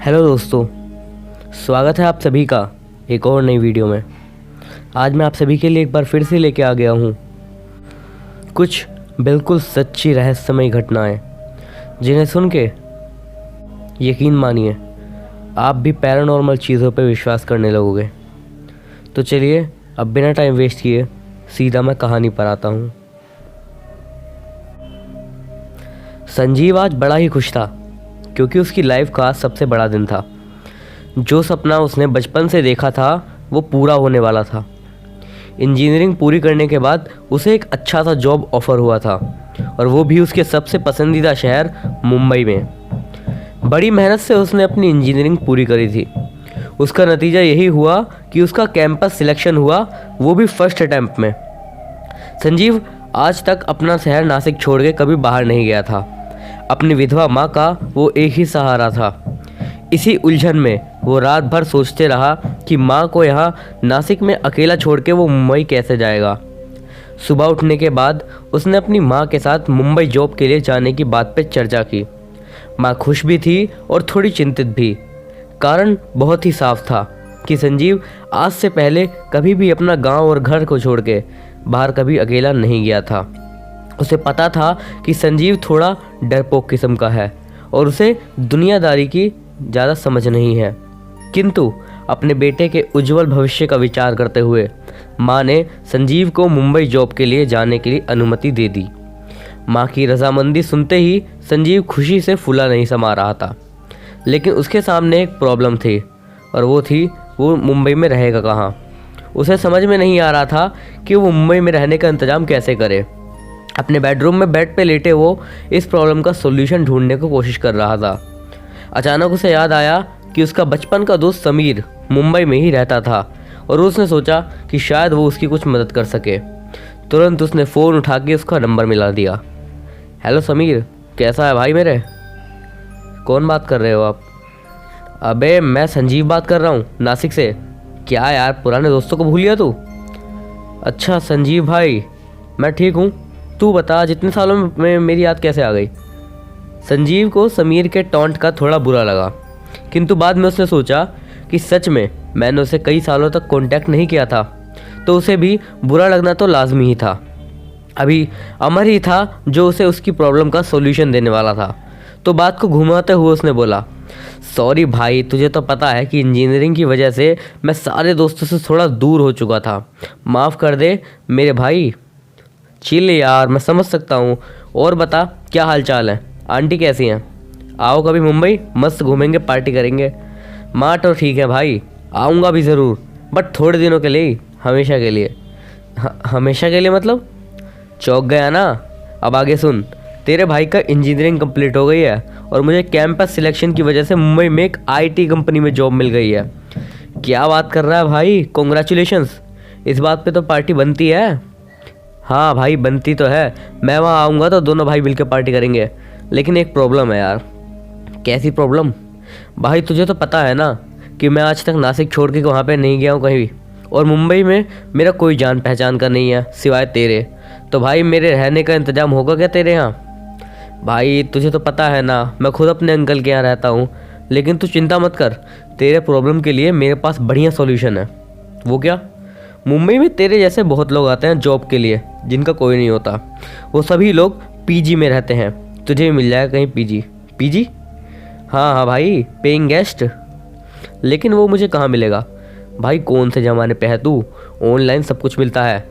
Hello दोस्तों, स्वागत है आप सभी का एक और नई वीडियो में। आज मैं आप सभी के लिए एक बार फिर से लेके आ गया हूँ कुछ बिल्कुल सच्ची रहस्यमयी घटनाएं, जिन्हें सुन के यकीन मानिए आप भी पैरानॉर्मल चीज़ों पर विश्वास करने लगोगे। तो चलिए अब बिना टाइम वेस्ट किए सीधा मैं कहानी पर आता हूँ। संजीव आज बड़ा ही खुश था क्योंकि उसकी लाइफ का सबसे बड़ा दिन था। जो सपना उसने बचपन से देखा था वो पूरा होने वाला था। इंजीनियरिंग पूरी करने के बाद उसे एक अच्छा सा जॉब ऑफ़र हुआ था, और वो भी उसके सबसे पसंदीदा शहर मुंबई में। बड़ी मेहनत से उसने अपनी इंजीनियरिंग पूरी करी थी। उसका नतीजा यही हुआ कि उसका कैंपस सिलेक्शन हुआ, वो भी फर्स्ट अटैम्प्ट में। संजीव आज तक अपना शहर नासिक छोड़ के कभी बाहर नहीं गया था। अपनी विधवा माँ का वो एक ही सहारा था। इसी उलझन में वो रात भर सोचते रहा कि माँ को यहाँ नासिक में अकेला छोड़ के वो मुंबई कैसे जाएगा। सुबह उठने के बाद उसने अपनी माँ के साथ मुंबई जॉब के लिए जाने की बात पर चर्चा की। माँ खुश भी थी और थोड़ी चिंतित भी। कारण बहुत ही साफ था कि संजीव आज से पहले कभी भी अपना गांव और घर को छोड़ के बाहर कभी अकेला नहीं गया था। उसे पता था कि संजीव थोड़ा डरपोक किस्म का है और उसे दुनियादारी की ज़्यादा समझ नहीं है, किंतु अपने बेटे के उज्जवल भविष्य का विचार करते हुए माँ ने संजीव को मुंबई जॉब के लिए जाने के लिए अनुमति दे दी। माँ की रजामंदी सुनते ही संजीव खुशी से फूला नहीं समा रहा था, लेकिन उसके सामने एक प्रॉब्लम थी, और वो मुंबई में रहेगा कहाँ। उसे समझ में नहीं आ रहा था कि वो मुंबई में रहने का इंतज़ाम कैसे करे। अपने बेडरूम में बेड पे लेटे वो इस प्रॉब्लम का सॉल्यूशन ढूंढने की कोशिश कर रहा था। अचानक उसे याद आया कि उसका बचपन का दोस्त समीर मुंबई में ही रहता था, और उसने सोचा कि शायद वो उसकी कुछ मदद कर सके। तुरंत उसने फ़ोन उठा के उसका नंबर मिला दिया। हेलो समीर, कैसा है भाई मेरे? कौन बात कर रहे हो आप? अबे मैं संजीव बात कर रहा हूँ नासिक से। क्या यार, पुराने दोस्तों को भूल गया तू? अच्छा संजीव भाई, मैं ठीक हूँ। तू बता, जितने सालों में मेरी याद कैसे आ गई? संजीव को समीर के टॉन्ट का थोड़ा बुरा लगा, किंतु बाद में उसने सोचा कि सच में मैंने उसे कई सालों तक कांटेक्ट नहीं किया था, तो उसे भी बुरा लगना तो लाजमी ही था। अभी अमर ही था जो उसे उसकी प्रॉब्लम का सॉल्यूशन देने वाला था। तो बात को घुमाते हुए उसने बोला, सॉरी भाई, तुझे तो पता है कि इंजीनियरिंग की वजह से मैं सारे दोस्तों से थोड़ा दूर हो चुका था। माफ़ कर दे मेरे भाई। चिल यार, मैं समझ सकता हूँ। और बता, क्या हाल चाल है? आंटी कैसी हैं? आओ कभी मुंबई, मस्त घूमेंगे, पार्टी करेंगे। माँ तो ठीक है भाई, आऊँगा भी ज़रूर, बट थोड़े दिनों के लिए, हमेशा के लिए। हमेशा के लिए मतलब? चौंक गया ना? अब आगे सुन। तेरे भाई का इंजीनियरिंग कंप्लीट हो गई है, और मुझे कैंपस सिलेक्शन की वजह से मुंबई में एक IT कंपनी में जॉब मिल गई है। क्या बात कर रहा है भाई, कॉन्ग्रेचुलेशंस। इस बात पे तो पार्टी बनती है। हाँ भाई, बनती तो है। मैं वहाँ आऊँगा तो दोनों भाई मिलकर पार्टी करेंगे, लेकिन एक प्रॉब्लम है यार। कैसी प्रॉब्लम? भाई तुझे तो पता है ना कि मैं आज तक नासिक छोड़ के वहाँ पे नहीं गया हूँ कहीं भी, और मुंबई में मेरा कोई जान पहचान का नहीं है सिवाय तेरे। तो भाई मेरे रहने का इंतज़ाम होगा क्या तेरे यहाँ? भाई तुझे तो पता है ना, मैं खुद अपने अंकल के यहाँ रहता हूँ, लेकिन तू चिंता मत कर, तेरे प्रॉब्लम के लिए मेरे पास बढ़िया सॉल्यूशन है। वो क्या? मुंबई में तेरे जैसे बहुत लोग आते हैं जॉब के लिए, जिनका कोई नहीं होता। वो सभी लोग PG में रहते हैं। तुझे भी मिल जाएगा कहीं PG। हाँ भाई, पेइंग गेस्ट। लेकिन वो मुझे कहाँ मिलेगा भाई? कौन से ज़माने पे है तू? ऑनलाइन सब कुछ मिलता है।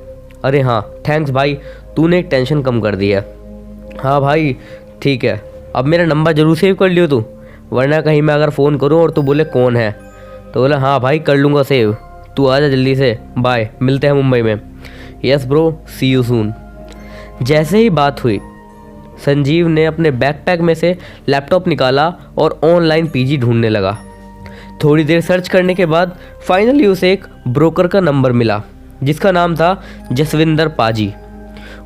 अरे हाँ, थैंक्स भाई, तूने एक टेंशन कम कर दी है। हाँ भाई ठीक है, अब मेरा नंबर ज़रूर सेव कर लियो तू, वरना कहीं मैं अगर फ़ोन करूँ और तू बोले कौन है, तो बोला हाँ भाई कर लूँगा सेव। तू आ जा जल्दी से, बाय, मिलते हैं मुंबई में। Yes bro, see you soon. जैसे ही बात हुई, संजीव ने अपने बैकपैक में से लैपटॉप निकाला और ऑनलाइन PG ढूंढने लगा। थोड़ी देर सर्च करने के बाद फाइनली उसे एक ब्रोकर का नंबर मिला, जिसका नाम था जसविंदर पाजी।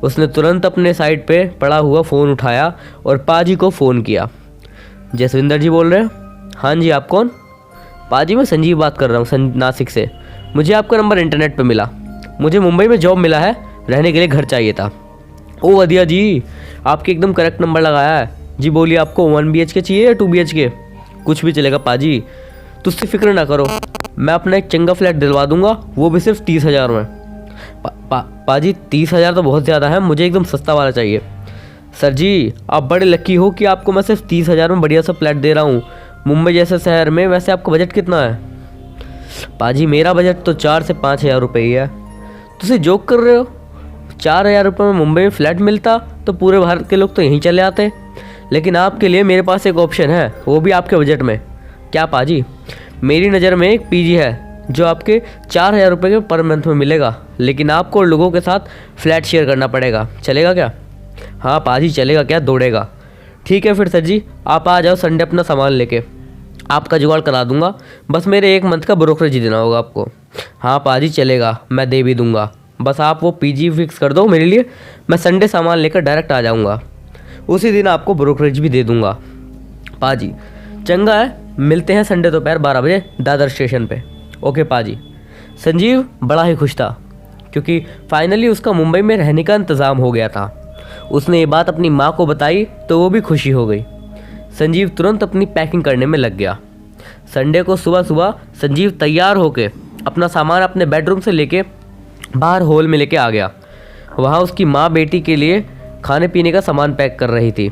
उसने तुरंत अपने साइड पे पड़ा हुआ फ़ोन उठाया और पाजी को फ़ोन किया। जसविंदर जी बोल रहे हैं? हाँ जी, आप कौन? पाजी, मैं संजीव बात कर रहा हूँ नासिक से। मुझे आपका नंबर इंटरनेट पे मिला। मुझे मुंबई में जॉब मिला है, रहने के लिए घर चाहिए था। ओ वधिया जी, आपके एकदम करेक्ट नंबर लगाया है जी। बोलिए, आपको 1 BHK चाहिए या 2 BHK? कुछ भी चलेगा पाजी, तुझसे फिक्र ना करो, मैं अपना एक चंगा फ्लैट दिलवा दूंगा, वो भी सिर्फ 30,000 में। पाजी 30,000 तो बहुत ज़्यादा है, मुझे एकदम सस्ता वाला चाहिए। सर जी आप बड़े लकी हो कि आपको मैं सिर्फ 30,000 में बढ़िया सा फ्लैट दे रहा हूँ मुंबई जैसे शहर में। वैसे आपका बजट कितना है? पाजी मेरा बजट तो 4 से 5,000 रुपये ही है। तुझे जोक कर रहे हो? 4,000 रुपये में मुंबई में फ्लैट मिलता तो पूरे भारत के लोग तो यहीं चले आते। लेकिन आपके लिए मेरे पास एक ऑप्शन है, वो भी आपके बजट में। क्या पाजी? मेरी नज़र में एक पीजी है जो आपके 4,000 रुपये के पर मंथ में मिलेगा, लेकिन आपको लोगों के साथ फ्लैट शेयर करना पड़ेगा। चलेगा क्या? हाँ पाजी चलेगा, क्या दौड़ेगा। ठीक है फिर सर जी, आप आ जाओ संडे अपना सामान लेके, आपका जुगाड़ करा दूंगा, बस मेरे 1 मंथ का ब्रोकरेज देना होगा आपको। हाँ पाजी चलेगा, मैं दे भी दूंगा, बस आप वो पीजी फिक्स कर दो मेरे लिए, मैं संडे सामान लेकर डायरेक्ट आ जाऊंगा, उसी दिन आपको ब्रोकरेज भी दे दूंगा। पाजी चंगा है, मिलते हैं संडे दोपहर 12 बजे दादर स्टेशन पे। ओके पाजी। संजीव बड़ा ही खुश था क्योंकि फाइनली उसका मुंबई में रहने का इंतज़ाम हो गया था। उसने ये बात अपनी माँ को बताई तो वो भी खुशी हो गई। संजीव तुरंत अपनी पैकिंग करने में लग गया। संडे को सुबह सुबह संजीव तैयार होकर अपना सामान अपने बेडरूम से लेके बाहर हॉल में लेके आ गया। वहाँ उसकी माँ बेटी के लिए खाने पीने का सामान पैक कर रही थी।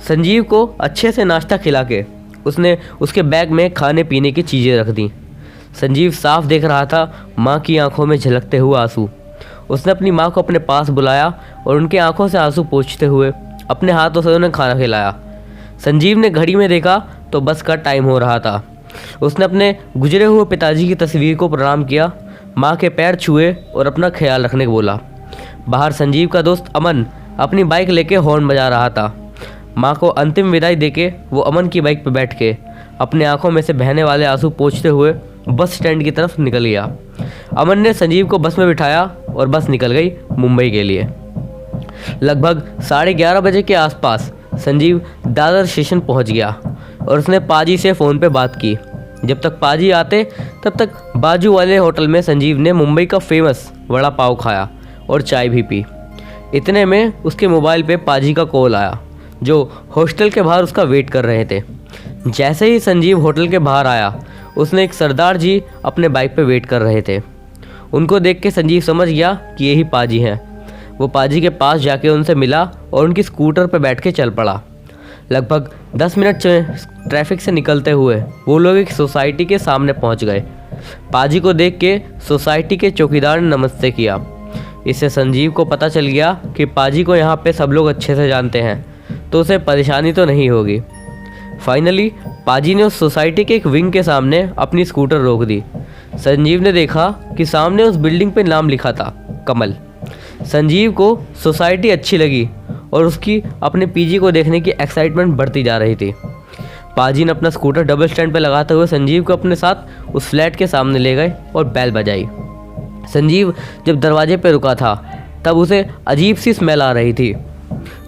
संजीव को अच्छे से नाश्ता खिला के उसने उसके बैग में खाने पीने की चीज़ें रख दी। संजीव साफ देख रहा था माँ की आंखों में झलकते हुए आंसू। उसने अपनी माँ को अपने पास बुलाया और उनकी आंखों से आंसू पोंछते हुए अपने हाथों से उन्हें खाना खिलाया। संजीव ने घड़ी में देखा तो बस का टाइम हो रहा था। उसने अपने गुजरे हुए पिताजी की तस्वीर को प्रणाम किया, माँ के पैर छुए और अपना ख्याल रखने को बोला। बाहर संजीव का दोस्त अमन अपनी बाइक लेके हॉर्न बजा रहा था। माँ को अंतिम विदाई देके वो अमन की बाइक पर बैठ के अपने आंखों में से बहने वाले आंसू पोंछते हुए बस स्टैंड की तरफ निकल गया। अमन ने संजीव को बस में बिठाया और बस निकल गई मुंबई के लिए। लगभग 11:30 बजे के आसपास संजीव दादर स्टेशन पहुंच गया और उसने पाजी से फ़ोन पे बात की। जब तक पाजी आते तब तक बाजू वाले होटल में संजीव ने मुंबई का फेमस वड़ा पाव खाया और चाय भी पी। इतने में उसके मोबाइल पे पाजी का कॉल आया जो हॉस्टल के बाहर उसका वेट कर रहे थे। जैसे ही संजीव होटल के बाहर आया उसने एक सरदार जी अपने बाइक पे वेट कर रहे थे। उनको देख के संजीव समझ गया कि यही पाजी हैं। वो पाजी के पास जाके उनसे मिला और उनकी स्कूटर पर बैठ के चल पड़ा। लगभग 10 मिनट ट्रैफिक से निकलते हुए वो लोग एक सोसाइटी के सामने पहुंच गए। पाजी को देख के सोसाइटी के चौकीदार ने नमस्ते किया। इससे संजीव को पता चल गया कि पाजी को यहाँ पे सब लोग अच्छे से जानते हैं, तो उसे परेशानी तो नहीं होगी। फाइनली पाजी ने उस सोसाइटी के एक विंग के सामने अपनी स्कूटर रोक दी। संजीव ने देखा कि सामने उस बिल्डिंग पे नाम लिखा था कमल। संजीव को सोसाइटी अच्छी लगी और उसकी अपने पीजी को देखने की एक्साइटमेंट बढ़ती जा रही थी। पाजी ने अपना स्कूटर डबल स्टैंड पर लगाते हुए संजीव को अपने साथ उस फ्लैट के सामने ले गए और बेल बजाई। संजीव जब दरवाजे पर रुका था तब उसे अजीब सी स्मेल आ रही थी।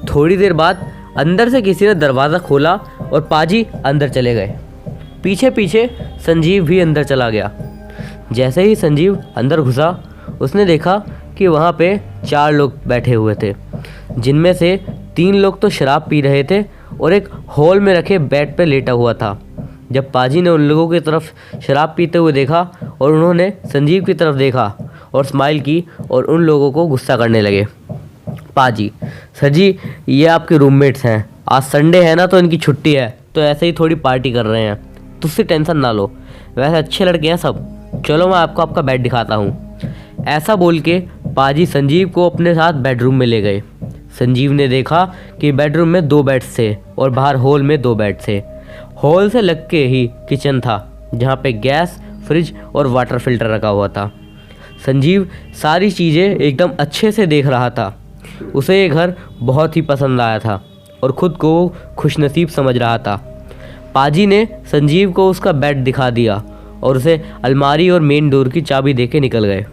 थोड़ी देर बाद अंदर से किसी ने दरवाज़ा खोला और पाजी अंदर चले गए। पीछे पीछे संजीव भी अंदर चला गया। जैसे ही संजीव अंदर घुसा उसने देखा कि वहाँ पे 4 लोग बैठे हुए थे, जिनमें से 3 लोग तो शराब पी रहे थे और एक हॉल में रखे बेड पे लेटा हुआ था। जब पाजी ने उन लोगों की तरफ शराब पीते हुए देखा और उन्होंने संजीव की तरफ देखा और स्माइल की और उन लोगों को गुस्सा करने लगे। पाजी, सर जी ये आपके रूममेट्स हैं, आज संडे है ना तो इनकी छुट्टी है, तो ऐसे ही थोड़ी पार्टी कर रहे हैं, तुझसे टेंशन ना लो, वैसे अच्छे लड़के हैं सब, चलो मैं आपको आपका बेड दिखाता हूँ। ऐसा बोल के पाजी संजीव को अपने साथ बेडरूम में ले गए। संजीव ने देखा कि बेडरूम में 2 बेड्स थे और बाहर हॉल में 2 बेड थे। हॉल से लग के ही किचन था जहाँ पे गैस, फ्रिज और वाटर फिल्टर रखा हुआ था। संजीव सारी चीज़ें एकदम अच्छे से देख रहा था। उसे ये घर बहुत ही पसंद आया था और ख़ुद को खुशनसीब समझ रहा था। पाजी ने संजीव को उसका बेड दिखा दिया और उसे अलमारी और मेन डोर की चाबी देके निकल गए।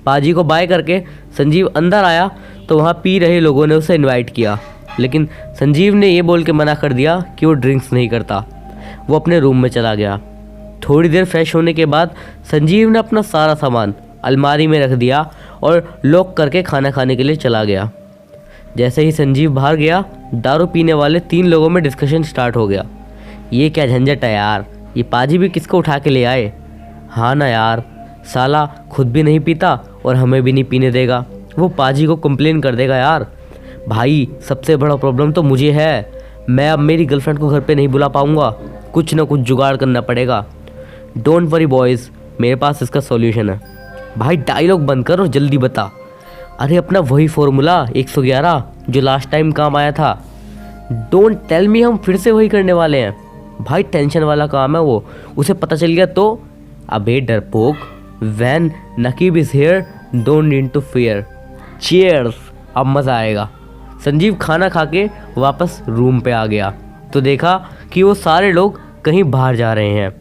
पाजी को बाय करके संजीव अंदर आया तो वहाँ पी रहे लोगों ने उसे इनवाइट किया, लेकिन संजीव ने ये बोल के मना कर दिया कि वो ड्रिंक्स नहीं करता। वो अपने रूम में चला गया। थोड़ी देर फ्रेश होने के बाद संजीव ने अपना सारा सामान अलमारी में रख दिया और लॉक करके खाना खाने के लिए चला गया। जैसे ही संजीव बाहर गया, दारू पीने वाले 3 लोगों में डिस्कशन स्टार्ट हो गया ये क्या झंझट है यार, ये पाजी भी किसको उठा के ले आए। हाँ ना यार, साला खुद भी नहीं पीता और हमें भी नहीं पीने देगा, वो पाजी को कंप्लेन कर देगा यार। भाई सबसे बड़ा प्रॉब्लम तो मुझे है, मैं अब मेरी गर्लफ्रेंड को घर पे नहीं बुला पाऊँगा, कुछ ना कुछ जुगाड़ करना पड़ेगा। डोंट वरी बॉयज़, मेरे पास इसका सॉल्यूशन है। भाई डायलॉग बंद कर और जल्दी बता। अरे अपना वही फॉर्मूला 111 जो लास्ट टाइम काम आया था। डोंट टेल मी हम फिर से वही करने वाले हैं। भाई टेंशन वाला काम है वो, उसे पता चल गया तो। अबे डरपोक, when Naqeeb is here don't need to fear. Cheers, अब मज़ा आएगा। संजीव खाना खा के वापस रूम पे आ गया तो देखा कि वो सारे लोग कहीं बाहर जा रहे हैं।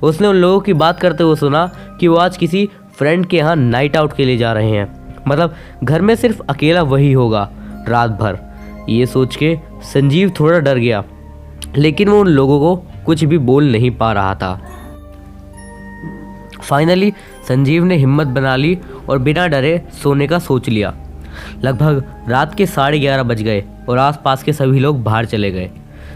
उसने उन लोगों की बात करते हुए सुना कि वो आज किसी फ्रेंड के यहाँ नाइट आउट के लिए जा रहे हैं, मतलब घर में सिर्फ अकेला वही होगा रात भर। ये सोच के संजीव थोड़ा डर गया, लेकिन वो उन लोगों को कुछ भी बोल नहीं पा रहा था। फाइनली संजीव ने हिम्मत बना ली और बिना डरे सोने का सोच लिया। लगभग रात के 11:30 बज गए और आसपास के सभी लोग बाहर चले गए।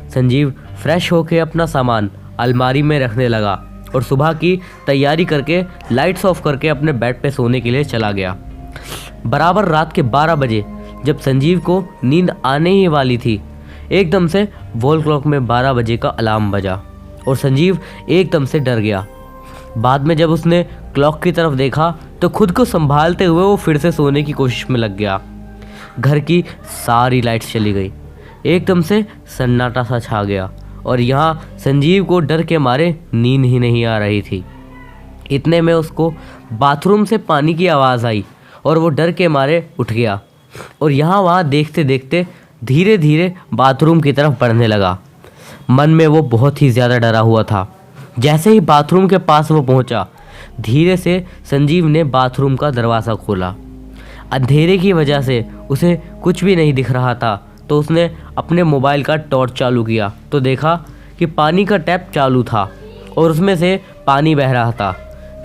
संजीव फ्रेश होकर अपना सामान अलमारी में रखने लगा और सुबह की तैयारी करके लाइट्स ऑफ करके अपने बेड पे सोने के लिए चला गया। बराबर रात के 12 बजे जब संजीव को नींद आने ही वाली थी, एकदम से वॉल क्लॉक में 12 बजे का अलार्म बजा और संजीव एकदम से डर गया। बाद में जब उसने क्लॉक की तरफ देखा तो खुद को संभालते हुए वो फिर से सोने की कोशिश में लग गया। घर की सारी लाइट्स चली गई, एकदम से सन्नाटा सा छा गया और यहाँ संजीव को डर के मारे नींद ही नहीं आ रही थी। इतने में उसको बाथरूम से पानी की आवाज़ आई और वो डर के मारे उठ गया और यहाँ वहाँ देखते देखते धीरे धीरे बाथरूम की तरफ बढ़ने लगा। मन में वो बहुत ही ज़्यादा डरा हुआ था। जैसे ही बाथरूम के पास वो पहुँचा, धीरे से संजीव ने बाथरूम का दरवाज़ा खोला। अंधेरे की वजह से उसे कुछ भी नहीं दिख रहा था, तो उसने अपने मोबाइल का टॉर्च चालू किया तो देखा कि पानी का टैप चालू था और उसमें से पानी बह रहा था।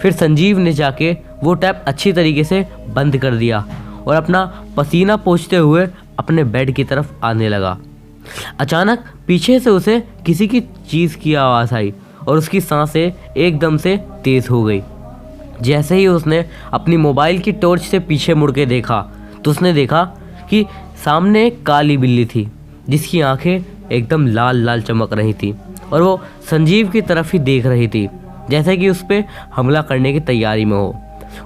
फिर संजीव ने जाके वो टैप अच्छी तरीके से बंद कर दिया और अपना पसीना पोंछते हुए अपने बेड की तरफ आने लगा। अचानक पीछे से उसे किसी की चीज़ की आवाज़ आई और उसकी सांसें एकदम से तेज़ हो गई। जैसे ही उसने अपनी मोबाइल की टॉर्च से पीछे मुड़ के देखा तो उसने देखा कि सामने एक काली बिल्ली थी जिसकी आंखें एकदम लाल लाल चमक रही थी और वो संजीव की तरफ ही देख रही थी, जैसे कि उस पर हमला करने की तैयारी में हो।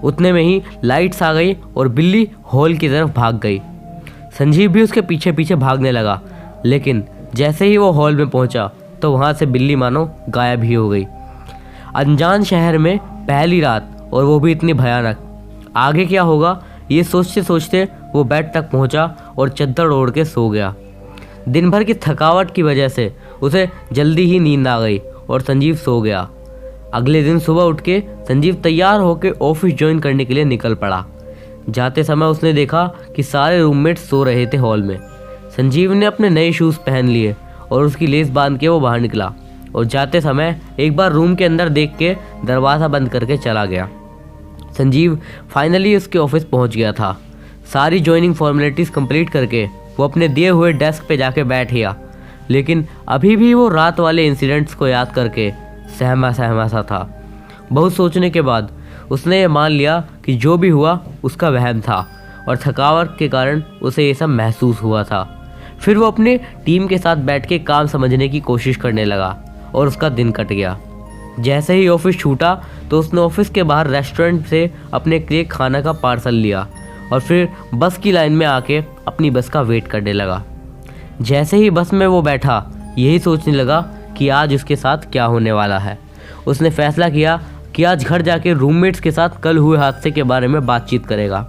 उतने में ही लाइट्स आ गई और बिल्ली हॉल की तरफ भाग गई। संजीव भी उसके पीछे पीछे भागने लगा, लेकिन जैसे ही वो हॉल में पहुंचा तो वहां से बिल्ली मानो गायब ही हो गई। अनजान शहर में पहली रात और वो भी इतनी भयानक। आगे क्या होगा ये सोचते सोचते वो बेड तक पहुंचा और चद्दर ओढ़ के सो गया। दिन भर की थकावट की वजह से उसे जल्दी ही नींद आ गई और संजीव सो गया। अगले दिन सुबह उठ के संजीव तैयार होकर ऑफिस ज्वाइन करने के लिए निकल पड़ा। जाते समय उसने देखा कि सारे रूममेट्स सो रहे थे हॉल में। संजीव ने अपने नए शूज़ पहन लिए और उसकी लेस बांध के वो बाहर निकला और जाते समय एक बार रूम के अंदर देख के दरवाज़ा बंद करके चला गया। संजीव फाइनली उसके ऑफिस पहुंच गया था। सारी ज्वाइनिंग फॉर्मेलिटीज़ कंप्लीट करके वो अपने दिए हुए डेस्क पे जाके बैठ गया, लेकिन अभी भी वो रात वाले इंसिडेंट्स को याद करके सहमा सहमा सा था। बहुत सोचने के बाद उसने ये मान लिया कि जो भी हुआ उसका वहम था और थकावट के कारण उसे ये सब महसूस हुआ था। फिर वो अपनी टीम के साथ बैठ के काम समझने की कोशिश करने लगा और उसका दिन कट गया। जैसे ही ऑफिस छूटा तो उसने ऑफिस के बाहर रेस्टोरेंट से अपने लिए खाना का पार्सल लिया और फिर बस की लाइन में आके अपनी बस का वेट करने लगा। जैसे ही बस में वो बैठा, यही सोचने लगा कि आज उसके साथ क्या होने वाला है। उसने फैसला किया कि आज घर जाके रूममेट्स के साथ कल हुए हादसे के बारे में बातचीत करेगा।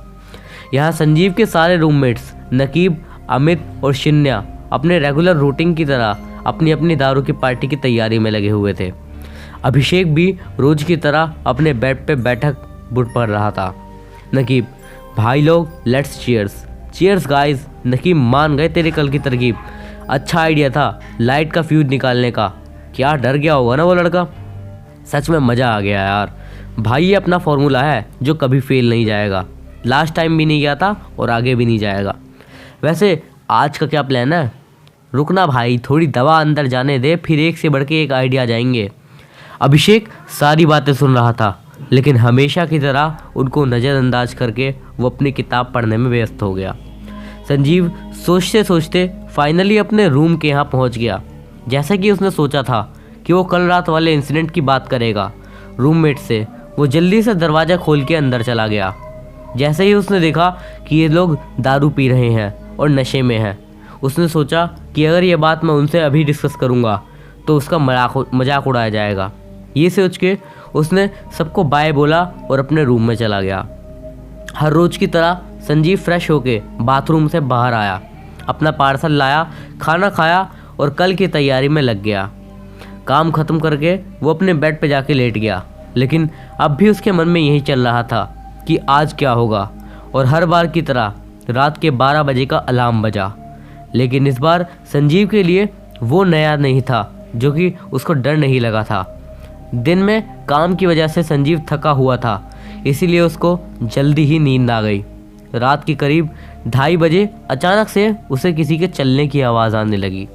यहाँ संजीव के सारे रूममेट्स नकीब, अमित और शिन्या अपने रेगुलर रूटीन की तरह अपनी अपनी दारू की पार्टी की तैयारी में लगे हुए थे। अभिषेक भी रोज की तरह अपने बेड पे बैठक बुट पड़ रहा था। नकीब, भाई लोग let's cheers. Cheers guys. Naqeeb मान गए तेरे कल की तरकीब। अच्छा आइडिया था लाइट का फ्यूज निकालने का। क्या डर गया होगा ना वो लड़का। सच में मज़ा आ गया यार। भाई ये अपना फॉर्मूला है जो कभी फेल नहीं जाएगा। लास्ट टाइम भी नहीं गया था और आगे भी नहीं जाएगा। वैसे आज का क्या प्लान है? रुकना भाई, थोड़ी दवा अंदर जाने दे, फिर एक से बढ़ के एक आइडिया जाएंगे। अभिषेक सारी बातें सुन रहा था, लेकिन हमेशा की तरह उनको नज़रअंदाज करके वो अपनी किताब पढ़ने में व्यस्त हो गया। संजीव सोचते सोचते फाइनली अपने रूम के यहाँ पहुँच गया। जैसा कि उसने सोचा था कि वो कल रात वाले इंसिडेंट की बात करेगा रूममेट से, वो जल्दी से दरवाज़ा खोल के अंदर चला गया। जैसे ही उसने देखा कि ये लोग दारू पी रहे हैं और नशे में हैं, उसने सोचा कि अगर ये बात मैं उनसे अभी डिस्कस करूँगा तो उसका मजाक उड़ाया जाएगा। ये सोच के उसने सबको बाय बोला और अपने रूम में चला गया। हर रोज़ की तरह संजीव फ्रेश होके बाथरूम से बाहर आया, अपना पार्सल लाया, खाना खाया और कल की तैयारी में लग गया। काम ख़त्म करके वो अपने बेड पे जाके लेट गया, लेकिन अब भी उसके मन में यही चल रहा था कि आज क्या होगा। और हर बार की तरह रात के 12 बजे का अलार्म बजा, लेकिन इस बार संजीव के लिए वो नया नहीं था जो कि उसको डर नहीं लगा था। दिन में काम की वजह से संजीव थका हुआ था, इसीलिए उसको जल्दी ही नींद आ गई। रात के करीब 2:30 बजे अचानक से उसे किसी के चलने की आवाज़ आने लगी।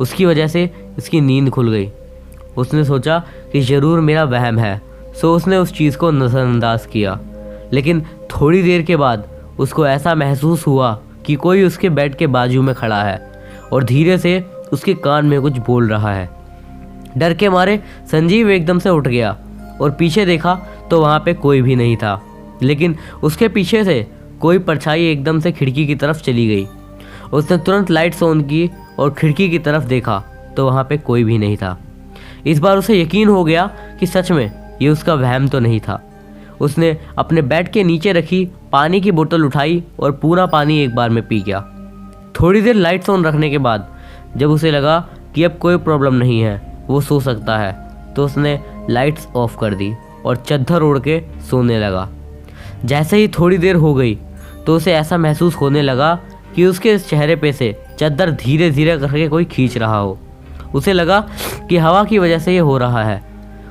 उसकी वजह से उसकी नींद खुल गई। उसने सोचा कि ज़रूर मेरा वहम है, सो उसने उस चीज़ को नज़रअंदाज किया। लेकिन थोड़ी देर के बाद उसको ऐसा महसूस हुआ कि कोई उसके बेड के बाजू में खड़ा है और धीरे से उसके कान में कुछ बोल रहा है। डर के मारे संजीव एकदम से उठ गया और पीछे देखा तो वहाँ पे कोई भी नहीं था, लेकिन उसके पीछे से कोई परछाई एकदम से खिड़की की तरफ चली गई। उसने तुरंत लाइट्स ऑन की और खिड़की की तरफ देखा तो वहाँ पे कोई भी नहीं था। इस बार उसे यकीन हो गया कि सच में ये उसका वहम तो नहीं था। उसने अपने बेड के नीचे रखी पानी की बोतल उठाई और पूरा पानी एक बार में पी गया। थोड़ी देर लाइट्स ऑन रखने के बाद जब उसे लगा कि अब कोई प्रॉब्लम नहीं है, वो सो सकता है, तो उसने लाइट्स ऑफ कर दी और चद्दर ओढ़ के सोने लगा। जैसे ही थोड़ी देर हो गई तो उसे ऐसा महसूस होने लगा कि उसके चेहरे पे से चद्दर धीरे धीरे करके कोई खींच रहा हो। उसे लगा कि हवा की वजह से ये हो रहा है।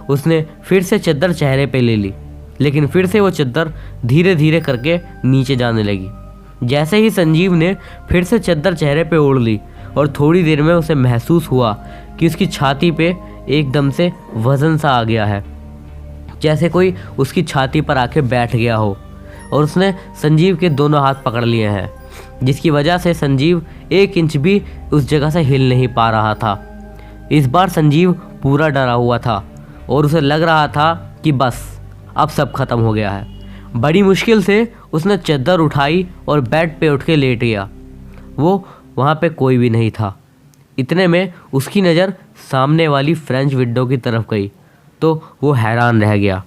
उसने फिर से चद्दर चेहरे पे ले ली, लेकिन फिर से वो चद्दर धीरे धीरे करके नीचे जाने लगी। जैसे ही संजीव ने फिर से चद्दर चेहरे पे ओढ़ ली और थोड़ी देर में उसे महसूस हुआ कि उसकी छाती पे एकदम से वज़न सा आ गया है, जैसे कोई उसकी छाती पर आके बैठ गया हो। और उसने संजीव के दोनों हाथ पकड़ लिए हैं, जिसकी वजह से संजीव 1 इंच भी उस जगह से हिल नहीं पा रहा था। इस बार संजीव पूरा डरा हुआ था और उसे लग रहा था कि बस अब सब खत्म हो गया है। बड़ी मुश्किल से उसने चद्दर उठाई और बेड पे उठ के लेट गया। वो वहाँ पे कोई भी नहीं था। इतने में उसकी नज़र सामने वाली फ्रेंच विंडो की तरफ गई तो वो हैरान रह गया।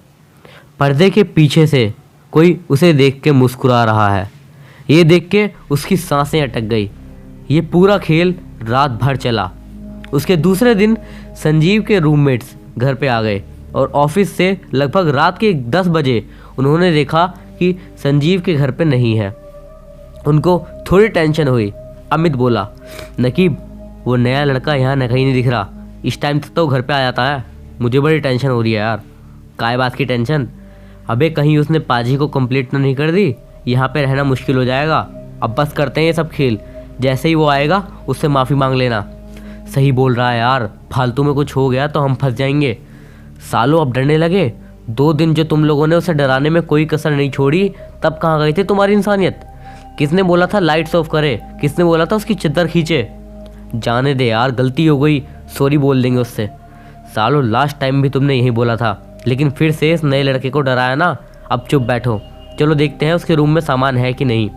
पर्दे के पीछे से कोई उसे देख के मुस्कुरा रहा है। ये देख के उसकी सांसें अटक गई। ये पूरा खेल रात भर चला। उसके दूसरे दिन संजीव के रूममेट्स घर पे आ गए और ऑफिस से लगभग रात के 10 बजे उन्होंने देखा कि संजीव के घर पे नहीं है। उनको थोड़ी टेंशन हुई। अमित बोला, नकीब वो नया लड़का यहाँ कहीं नहीं दिख रहा, इस टाइम तक तो घर पे आ जाता है। मुझे बड़ी टेंशन हो रही है यार। काय बात की टेंशन? अबे कहीं उसने पाजी को कंप्लीट तो नहीं कर दी, यहाँ पे रहना मुश्किल हो जाएगा। अब बस करते हैं ये सब खेल, जैसे ही वो आएगा उससे माफ़ी मांग लेना। सही बोल रहा है यार, फालतू में कुछ हो गया तो हम फंस जाएंगे। सालों अब डरने लगे। 2 दिन जो तुम लोगों ने उसे डराने में कोई कसर नहीं छोड़ी, तब कहाँ गई थी तुम्हारी इंसानियत? किसने बोला था लाइट्स ऑफ करे? किसने बोला था उसकी चद्दर खींचे? जाने दे यार, गलती हो गई, सॉरी बोल देंगे उससे। सालों लास्ट टाइम भी तुमने यही बोला था, लेकिन फिर से इस नए लड़के को डराया ना। अब चुप बैठो, चलो देखते हैं उसके रूम में सामान है कि नहीं।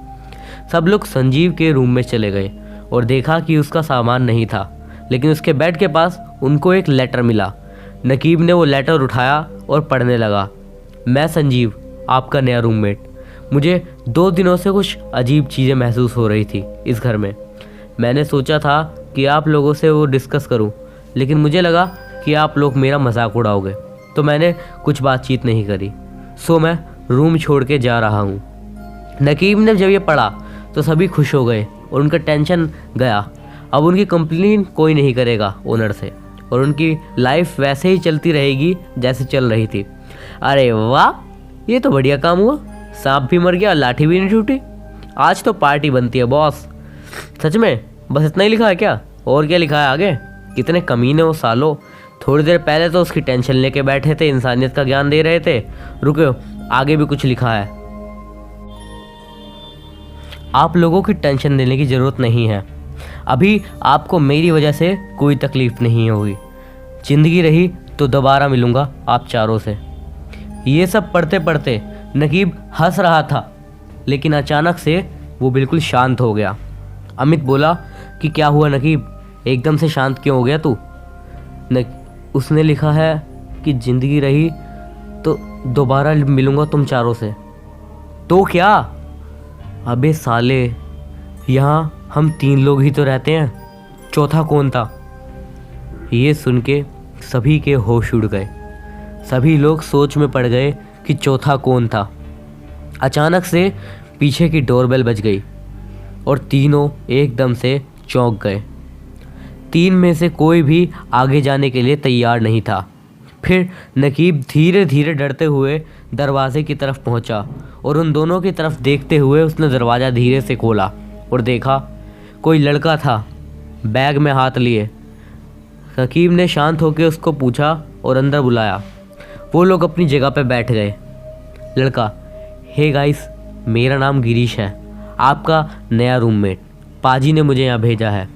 सब लोग संजीव के रूम में चले गए और देखा कि उसका सामान नहीं था, लेकिन उसके बेड के पास उनको एक लेटर मिला। नकीब ने वो लेटर उठाया और पढ़ने लगा। मैं संजीव, आपका नया रूममेट। मुझे 2 दिनों से कुछ अजीब चीज़ें महसूस हो रही थी इस घर में। मैंने सोचा था कि आप लोगों से वो डिस्कस करूं, लेकिन मुझे लगा कि आप लोग मेरा मजाक उड़ाओगे, तो मैंने कुछ बातचीत नहीं करी। सो मैं रूम छोड़ के जा रहा हूँ। नकीब ने जब ये पढ़ा तो सभी खुश हो गए और उनका टेंशन गया। अब उनकी कंप्लेन कोई नहीं करेगा ओनर से और उनकी लाइफ वैसे ही चलती रहेगी जैसे चल रही थी। अरे वाह, ये तो बढ़िया काम हुआ। सांप भी मर गया, लाठी भी नहीं टूटी। आज तो पार्टी बनती है बॉस। सच में बस इतना ही लिखा है क्या? और क्या लिखा है आगे? कितने कमीने हो सालो, थोड़ी देर पहले तो उसकी टेंशन लेके बैठे थे, इंसानियत का ज्ञान दे रहे थे। रुको, आगे भी कुछ लिखा है। आप लोगों की टेंशन लेने की ज़रूरत नहीं है, अभी आपको मेरी वजह से कोई तकलीफ़ नहीं होगी। ज़िंदगी रही तो दोबारा मिलूँगा आप चारों से। ये सब पढ़ते पढ़ते नकीब हंस रहा था, लेकिन अचानक से वो बिल्कुल शांत हो गया। अमित बोला कि क्या हुआ नकीब, एकदम से शांत क्यों हो गया तू? उसने लिखा है कि ज़िंदगी रही तो दोबारा मिलूँगा तुम चारों से। तो क्या? अबे साले, यहाँ हम 3 लोग ही तो रहते हैं, चौथा कौन था? ये सुन के सभी के होश उड़ गए। सभी लोग सोच में पड़ गए कि चौथा कौन था। अचानक से पीछे की डोरबेल बज गई और तीनों एकदम से चौंक गए। 3 में से कोई भी आगे जाने के लिए तैयार नहीं था। फिर नकीब धीरे धीरे डरते हुए दरवाजे की तरफ पहुंचा और उन दोनों की तरफ देखते हुए उसने दरवाज़ा धीरे से खोला और देखा कोई लड़का था, बैग में हाथ लिए। नकीब ने शांत होकर उसको पूछा और अंदर बुलाया। वो लोग अपनी जगह पर बैठ गए। लड़का, हे गाइस, मेरा नाम गिरीश है, आपका नया रूममेट। पाजी ने मुझे यहाँ भेजा है।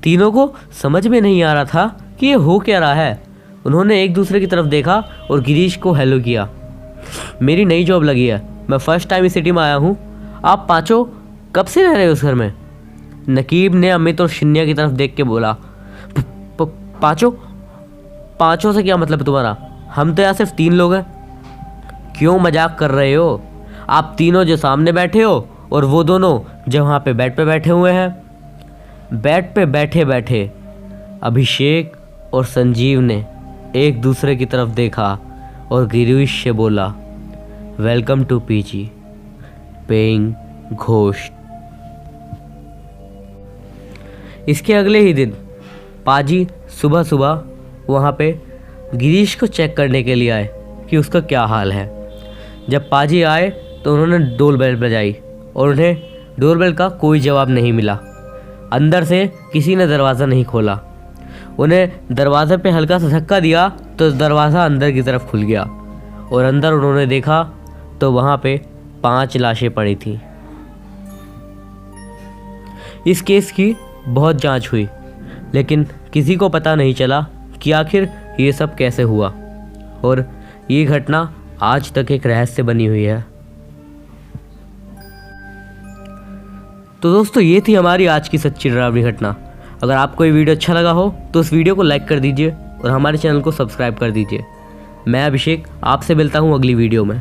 तीनों को समझ में नहीं आ रहा था कि ये हो क्या रहा है। उन्होंने एक दूसरे की तरफ देखा और गिरीश को हेलो किया। मेरी नई जॉब लगी है, मैं फर्स्ट टाइम इस सिटी में आया हूँ। आप पाँचों कब से रह रहे हो उस घर में? नकीब ने अमित और शिन्या की तरफ देख के बोला। पाँचों? पाँचों से क्या मतलब तुम्हारा? हम तो यहाँ सिर्फ 3 लोग हैं। क्यों मजाक कर रहे हो? आप तीनों जो सामने बैठे हो और वो दोनों जो वहाँ पे बेड पे बैठे हुए हैं। बेड पे बैठे बैठे अभिषेक और संजीव ने एक दूसरे की तरफ देखा और गिरीश से बोला, welcome to PG, paying ghost. इसके अगले ही दिन पाजी सुबह सुबह वहाँ पे गिरीश को चेक करने के लिए आए कि उसका क्या हाल है। जब पाजी आए तो उन्होंने डोरबेल बजाई और उन्हें डोरबेल का कोई जवाब नहीं मिला। अंदर से किसी ने दरवाज़ा नहीं खोला। उन्हें दरवाजे पे हल्का सा धक्का दिया तो दरवाज़ा अंदर की तरफ खुल गया और अंदर उन्होंने देखा तो वहाँ पे 5 लाशें पड़ी थी। इस केस की बहुत जांच हुई, लेकिन किसी को पता नहीं चला कि आखिर ये सब कैसे हुआ, और ये घटना आज तक एक रहस्य बनी हुई है। तो दोस्तों, ये थी हमारी आज की सच्ची डरावनी घटना। अगर आपको ये वीडियो अच्छा लगा हो तो इस वीडियो को लाइक कर दीजिए और हमारे चैनल को सब्सक्राइब कर दीजिए। मैं अभिषेक आपसे मिलता हूँ अगली वीडियो में।